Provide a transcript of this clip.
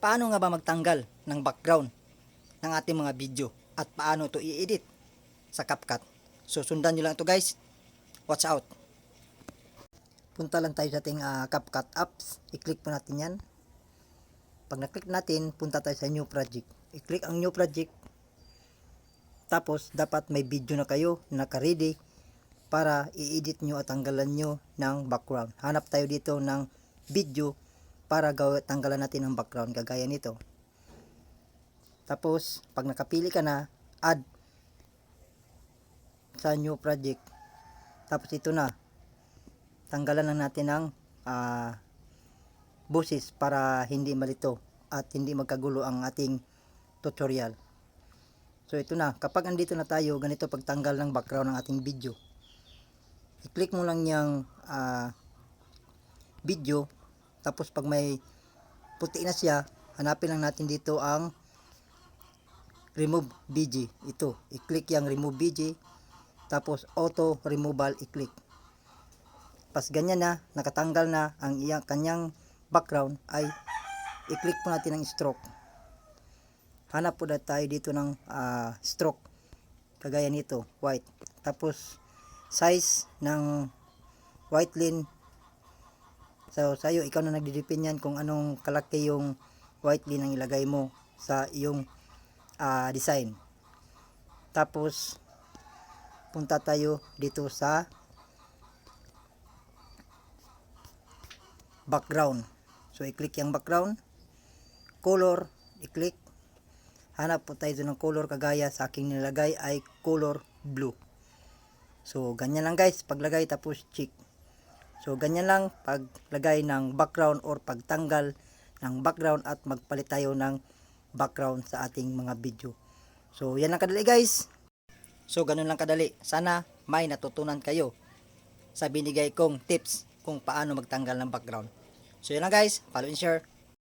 Paano nga ba magtanggal ng background ng ating mga video at paano ito i-edit sa CapCut? So sundan nyo lang ito guys. Watch out. Punta lang tayo sa ating CapCut apps. I-click po natin yan. Pag na-click natin, punta tayo sa new project. I-click ang new project. Tapos dapat may video na kayo naka-ready para i-edit nyo at tanggalan nyo ng background. Hanap tayo dito ng video para tanggalan natin ang background kagaya nito. Tapos pag nakapili ka na, add sa new project. Tapos ito na, tanggalan na natin ng boses para hindi malito at hindi magkagulo ang ating tutorial. So ito na, kapag andito na tayo, ganito pagtanggal ng background ng ating video. I-click mo lang yung video. Tapos pag may puti na siya, hanapin lang natin dito ang remove BG. Ito, i-click yung remove BG. Tapos auto removal, i-click. Pas ganyan na, nakatanggal na ang kanyang background, ay i-click po natin ang stroke. Hanap po na tayo dito ng stroke. Kagaya nito, white. Tapos size ng white line. So sa'yo, ikaw na nagdidepend yan kung anong kalaki yung white line ang ilagay mo sa iyong design. Tapos punta tayo dito sa background. So i-click yung background. Color, i-click. Hanap po tayo ng color kagaya sa aking nilagay ay color blue. So ganyan lang guys, paglagay tapos check. So ganyan lang paglagay ng background or pagtanggal ng background at magpalit tayo ng background sa ating mga video. So yan lang kadali guys. So ganun lang kadali. Sana may natutunan kayo sa binigay kong tips kung paano magtanggal ng background. So yan lang guys, follow and share.